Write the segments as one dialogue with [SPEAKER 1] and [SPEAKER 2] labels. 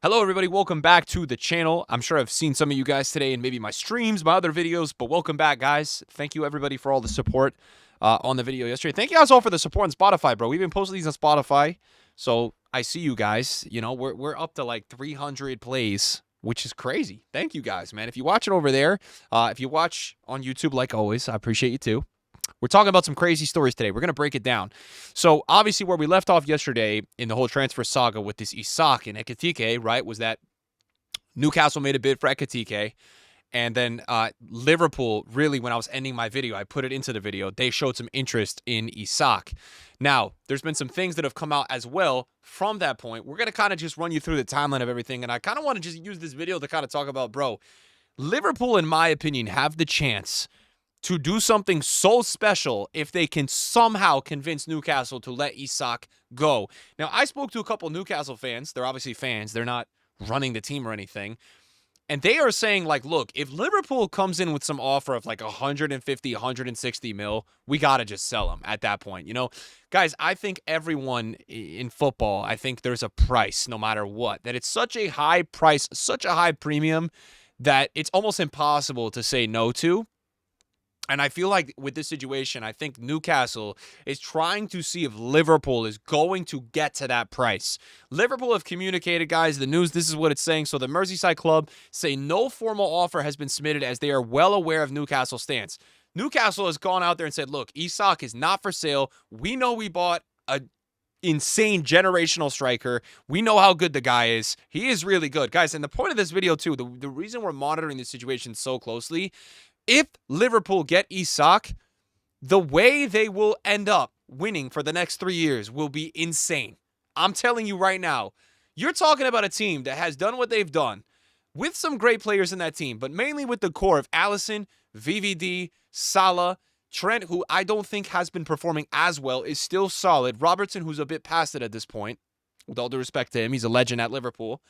[SPEAKER 1] Hello, everybody. Welcome back to the channel. I'm sure I've seen some of you guys today in maybe my streams, my other videos, but welcome back, guys. Thank you, everybody, for all the support on the video yesterday. Thank you guys all for the support on Spotify, bro. We've been posting these on Spotify, so I see you guys. You know, we're up to like 300 plays, which is crazy. Thank you, guys, man. If you watch it over there, if you watch on YouTube, like always, I appreciate you too. We're talking about some crazy stories today. We're going to break it down. So, obviously, where we left off yesterday in the whole transfer saga with this Isak and Ekitike, right, was that Newcastle made a bid for Ekitike. And then Liverpool, really, when I was ending my video, I put it into the video, they showed some interest in Isak. Now, there's been some things that have come out as well from that point. We're going to kind of just run you through the timeline of everything. And I kind of want to just use this video to kind of talk about, bro, Liverpool, in my opinion, have the chance to do something so special if they can somehow convince Newcastle to let Isak go. Now, I spoke to a couple Newcastle fans. They're obviously fans. They're not running the team or anything. And they are saying, like, look, if Liverpool comes in with some offer of like 150, 160 mil, we got to just sell him at that point. You know, guys, I think everyone in football, I think there's a price no matter what, that it's such a high price, such a high premium that it's almost impossible to say no to. And I feel like with this situation, I think Newcastle is trying to see if Liverpool is going to get to that price. Liverpool have communicated, guys, the news, this is what it's saying. So the Merseyside club say no formal offer has been submitted as they are well aware of Newcastle's stance. Newcastle has gone out there and said, look, Isak is not for sale. We know we bought a insane generational striker. We know how good the guy is. He is really good. Guys, and the point of this video, too, the reason we're monitoring this situation so closely, if Liverpool get Isak, the way they will end up winning for the next 3 years will be insane. I'm telling you right now, you're talking about a team that has done what they've done with some great players in that team, but mainly with the core of Alisson, VVD, Salah, Trent, who I don't think has been performing as well, is still solid. Robertson, who's a bit past it at this point, with all due respect to him, he's a legend at Liverpool.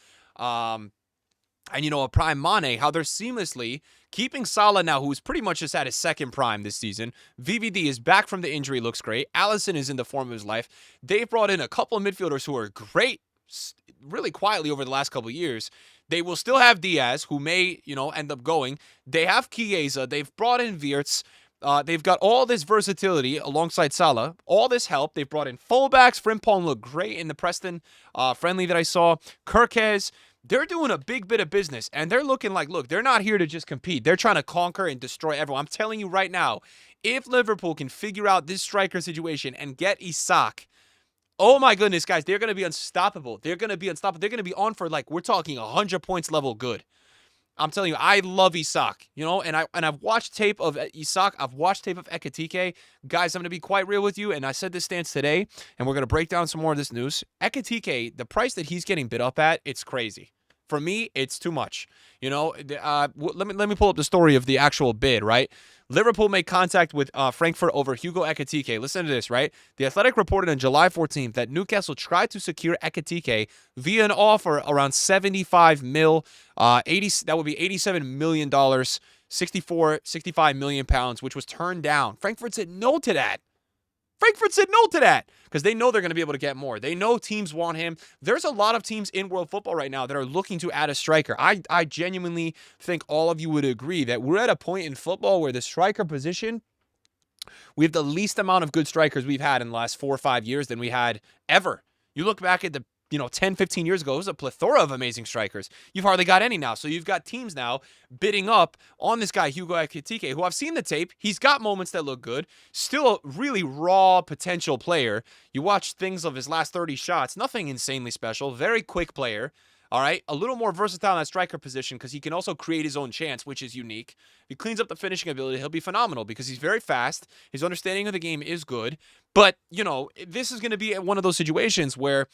[SPEAKER 1] And, you know, a prime Mane, how they're seamlessly keeping Salah now, who's pretty much just at his second prime this season. VVD is back from the injury, looks great. Alisson is in the form of his life. They've brought in a couple of midfielders who are great, really quietly over the last couple of years. They will still have Diaz, who may, you know, end up going. They have Chiesa. They've brought in Wirtz. They've got all this versatility alongside Salah, all this help. They've brought in fullbacks. Frimpong looked great in the Preston friendly that I saw. Kirkes. They're doing a big bit of business, and they're looking like, look, they're not here to just compete. They're trying to conquer and destroy everyone. I'm telling you right now, if Liverpool can figure out this striker situation and get Isak, oh my goodness, guys, they're going to be unstoppable. They're going to be unstoppable. They're going to be on for, like, we're talking 100 points level good. I'm telling you, I love Isak, you know, and I've watched tape of Isak. I've watched tape of Ekitike. Guys, I'm going to be quite real with you, and I said this stance today, and we're going to break down some more of this news. Ekitike, the price that he's getting bid up at, it's crazy. For me, it's too much. You know, let me pull up the story of the actual bid, right? Liverpool made contact with Frankfurt over Hugo Ekitike. Listen to this, right? The Athletic reported on July 14th that Newcastle tried to secure Ekitike via an offer around 75 mil, that would be $87 million, 65 million pounds, which was turned down. Frankfurt said no to that. Frankfurt said no to that because they know they're going to be able to get more. They know teams want him. There's a lot of teams in world football right now that are looking to add a striker. I genuinely think all of you would agree that we're at a point in football where the striker position, we have the least amount of good strikers we've had in the last 4 or 5 years than we had ever. You look back at the 10, 15 years ago, it was a plethora of amazing strikers. You've hardly got any now. So you've got teams now bidding up on this guy, Hugo Ekitike, who I've seen the tape. He's got moments that look good. Still a really raw potential player. You watch things of his last 30 shots, nothing insanely special. Very quick player. All right, a little more versatile in that striker position because he can also create his own chance, which is unique. If he cleans up the finishing ability, he'll be phenomenal because he's very fast. His understanding of the game is good. But, you know, this is going to be one of those situations where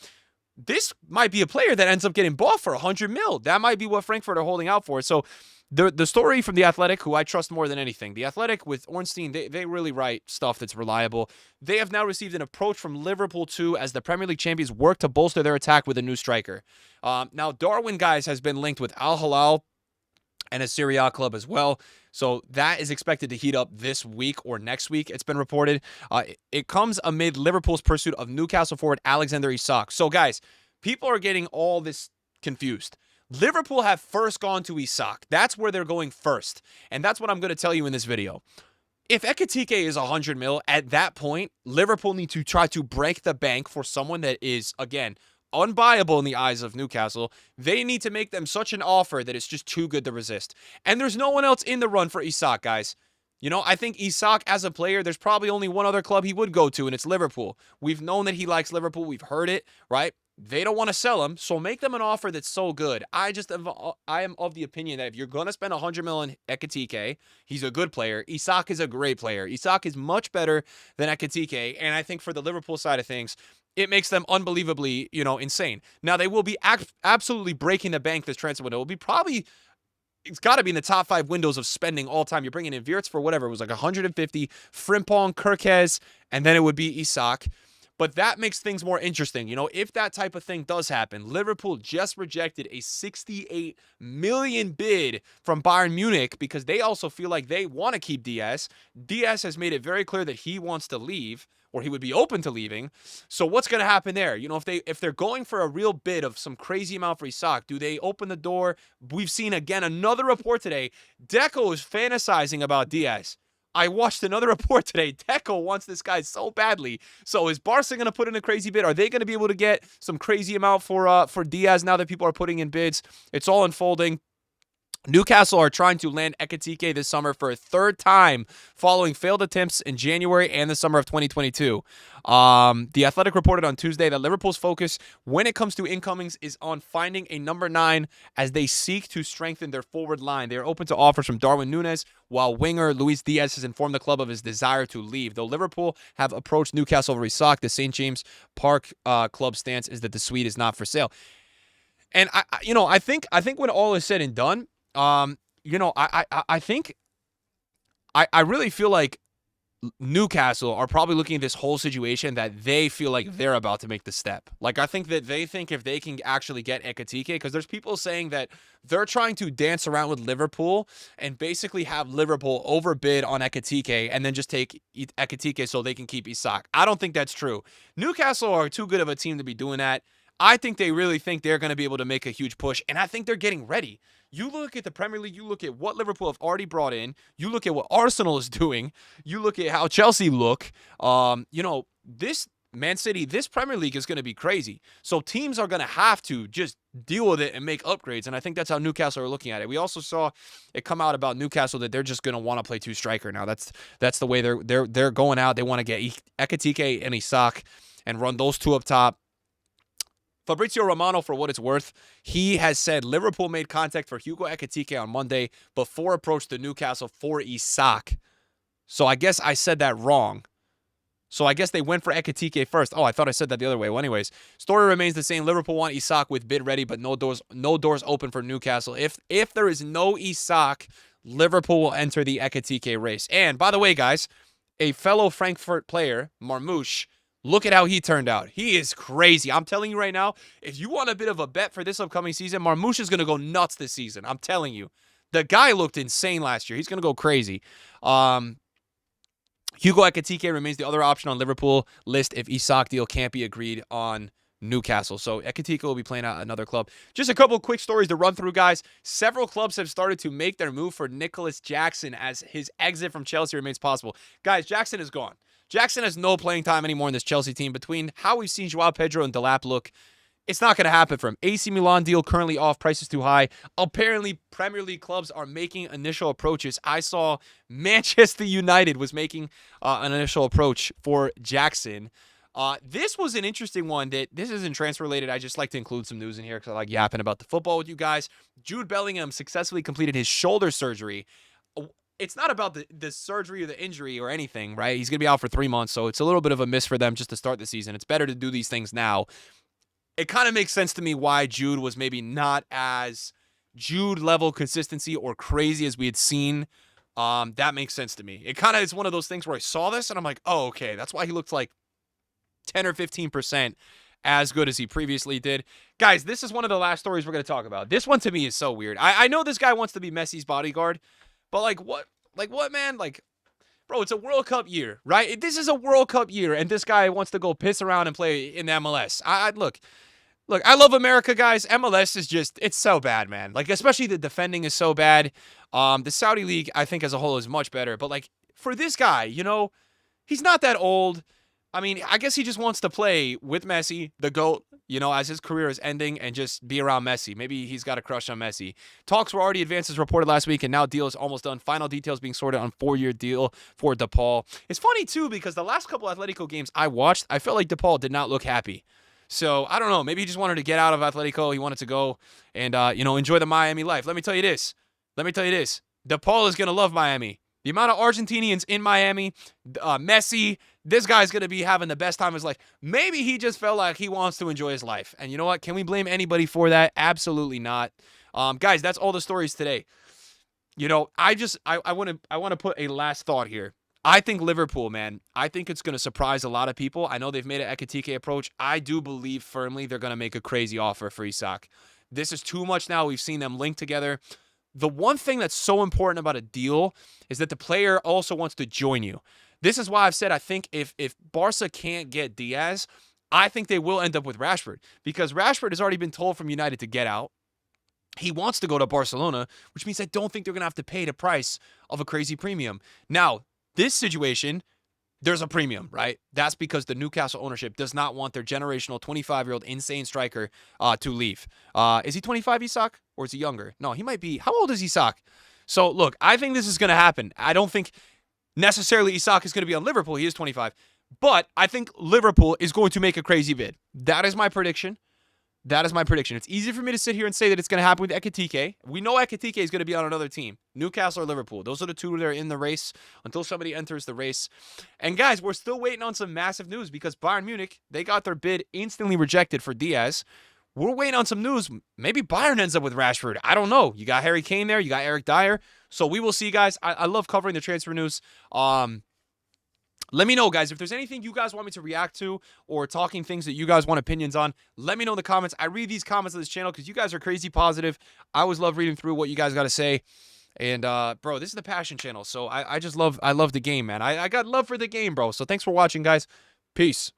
[SPEAKER 1] this might be a player that ends up getting bought for 100 mil. That might be what Frankfurt are holding out for. So the story from The Athletic, who I trust more than anything, The Athletic with Ornstein, they really write stuff that's reliable. They have now received an approach from Liverpool too as the Premier League champions work to bolster their attack with a new striker. Now, Darwin, guys, has been linked with Al Hilal and a Serie A club as well. So that is expected to heat up this week or next week, it's been reported. It comes amid Liverpool's pursuit of Newcastle forward Alexander Isak. So, guys, people are getting all this confused. Liverpool have first gone to Isak. That's where they're going first. And that's what I'm going to tell you in this video. If Ekitike is 100 mil, at that point, Liverpool need to try to break the bank for someone that is, again, unbuyable in the eyes of Newcastle. They need to make them such an offer that it's just too good to resist. And there's no one else in the run for Isak, guys. You know, I think Isak as a player, there's probably only one other club he would go to, and it's Liverpool. We've known that he likes Liverpool. We've heard it, right? They don't want to sell him, so make them an offer that's so good. I am of the opinion that if you're going to spend 100 million on Ekitike, he's a good player. Isak is a great player. Isak is much better than Ekitike, and I think for the Liverpool side of things, it makes them unbelievably, insane. Now, they will be absolutely breaking the bank this transfer window. It will be probably... It's got to be in the top 5 windows of spending all time. You're bringing in Wirtz for whatever. It was like 150, Frimpong, Kirkez, and then it would be Isak. But that makes things more interesting. You know, if that type of thing does happen, Liverpool just rejected a 68 million bid from Bayern Munich because they also feel like they want to keep Diaz. Diaz has made it very clear that he wants to leave, or he would be open to leaving. So what's going to happen there? You know, if they're going for a real bid of some crazy amount for Isak, do they open the door? We've seen, again, another report today. Deco is fantasizing about Diaz. I watched another report today. Deco wants this guy so badly. So is Barca going to put in a crazy bid? Are they going to be able to get some crazy amount for Diaz now that people are putting in bids? It's all unfolding. Newcastle are trying to land Ekitike this summer for a third time following failed attempts in January and the summer of 2022. The Athletic reported on Tuesday that Liverpool's focus when it comes to incomings is on finding a number 9 as they seek to strengthen their forward line. They are open to offers from Darwin Núñez, while winger Luis Diaz has informed the club of his desire to leave. Though Liverpool have approached Newcastle over Isak, the St. James Park club stance is that the Swede is not for sale. And I think when all is said and done, I think I really feel like Newcastle are probably looking at this whole situation that they feel like they're about to make the step. Like, I think that they think if they can actually get Ekitike, because there's people saying that they're trying to dance around with Liverpool and basically have Liverpool overbid on Ekitike and then just take Ekitike so they can keep Isak. I don't think that's true. Newcastle are too good of a team to be doing that. I think they really think they're going to be able to make a huge push, and I think they're getting ready. You look at the Premier League, you look at what Liverpool have already brought in, you look at what Arsenal is doing, you look at how Chelsea look. This Man City, this Premier League is going to be crazy. So teams are going to have to just deal with it and make upgrades, and I think that's how Newcastle are looking at it. We also saw it come out about Newcastle that they're just going to want to play 2 striker now. That's the way they're going out. They want to get Ekitike and Isak and run those 2 up top. Fabrizio Romano, for what it's worth, he has said Liverpool made contact for Hugo Ekitike on Monday before approached to Newcastle for Isak. So I guess I said that wrong. So I guess they went for Ekitike first. Oh, I thought I said that the other way. Well, anyways, story remains the same. Liverpool want Isak with bid ready, but no doors open for Newcastle. If there is no Isak, Liverpool will enter the Ekitike race. And by the way, guys, a fellow Frankfurt player, Marmoush, look at how he turned out. He is crazy. I'm telling you right now, if you want a bit of a bet for this upcoming season, Marmoush is going to go nuts this season. I'm telling you. The guy looked insane last year. He's going to go crazy. Hugo Ekitike remains the other option on Liverpool list if Isak deal can't be agreed on Newcastle. So Ekitike will be playing at another club. Just a couple quick stories to run through, guys. Several clubs have started to make their move for Nicholas Jackson as his exit from Chelsea remains possible. Guys, Jackson is gone. Jackson has no playing time anymore in this Chelsea team. Between how we've seen Joao Pedro and Delap look, it's not going to happen for him. AC Milan deal currently off. Price is too high. Apparently, Premier League clubs are making initial approaches. I saw Manchester United was making an initial approach for Jackson. This was an interesting one that this isn't transfer related. I just like to include some news in here because I like yapping about the football with you guys. Jude Bellingham successfully completed his shoulder surgery. It's not about the surgery or the injury or anything, right? He's going to be out for 3 months, so it's a little bit of a miss for them just to start the season. It's better to do these things now. It kind of makes sense to me why Jude was maybe not as Jude-level consistency or crazy as we had seen. That makes sense to me. It kind of is one of those things where I saw this, and I'm like, oh, okay, that's why he looked like 10 or 15% as good as he previously did. Guys, this is one of the last stories we're going to talk about. This one to me is so weird. I know this guy wants to be Messi's bodyguard, but what, man? Bro, it's a World Cup year, right? This is a World Cup year, and this guy wants to go piss around and play in the MLS. Look, look, I love America, guys. MLS is just, it's so bad, man. Like, especially the defending is so bad. The Saudi League, I think, as a whole is much better. But, like, for this guy, you know, he's not that old. I mean, I guess he just wants to play with Messi, the GOAT, you know, as his career is ending and just be around Messi. Maybe he's got a crush on Messi. Talks were already advanced as reported last week, and now deal is almost done. Final details being sorted on 4-year deal for DePaul. It's funny, too, because the last couple Atletico games I watched, I felt like DePaul did not look happy. So, I don't know. Maybe he just wanted to get out of Atletico. He wanted to go and, you know, enjoy the Miami life. Let me tell you this. DePaul is going to love Miami. The amount of Argentinians in Miami, Messi, this guy's going to be having the best time of his life. Maybe he just felt like he wants to enjoy his life. And you know what? Can we blame anybody for that? Absolutely not. Guys, that's all the stories today. You know, I want to put a last thought here. I think Liverpool, man, I think it's going to surprise a lot of people. I know they've made an Ekitike approach. I do believe firmly they're going to make a crazy offer for Isak. This is too much now. We've seen them linked together. The one thing that's so important about a deal is that the player also wants to join you. This is why I've said I think if Barca can't get Diaz, I think they will end up with Rashford, because Rashford has already been told from United to get out. He wants to go to Barcelona, which means I don't think they're going to have to pay the price of a crazy premium. Now, this situation, there's a premium, right? That's because the Newcastle ownership does not want their generational 25-year-old insane striker to leave. Is he 25, Isak? Or is he younger? No, he might be. How old is Isak? So, look, I think this is going to happen. I don't think necessarily Isak is going to be on Liverpool. He is 25. But I think Liverpool is going to make a crazy bid. That is my prediction. It's easy for me to sit here and say that it's going to happen with Ekitike. We know Ekitike is going to be on another team, Newcastle or Liverpool. Those are the two that are in the race until somebody enters the race. And guys, we're still waiting on some massive news because Bayern Munich, they got their bid instantly rejected for Diaz. We're waiting on some news. Maybe Bayern ends up with Rashford. I don't know. You got Harry Kane there. You got Eric Dyer. So we will see, guys. I love covering the transfer news. Let me know, guys, if there's anything you guys want me to react to or talking things that you guys want opinions on. Let me know in the comments. I read these comments on this channel because you guys are crazy positive. I always love reading through what you guys got to say. And, bro, this is the Passion channel. So I love the game, man. I got love for the game, bro. So thanks for watching, guys. Peace.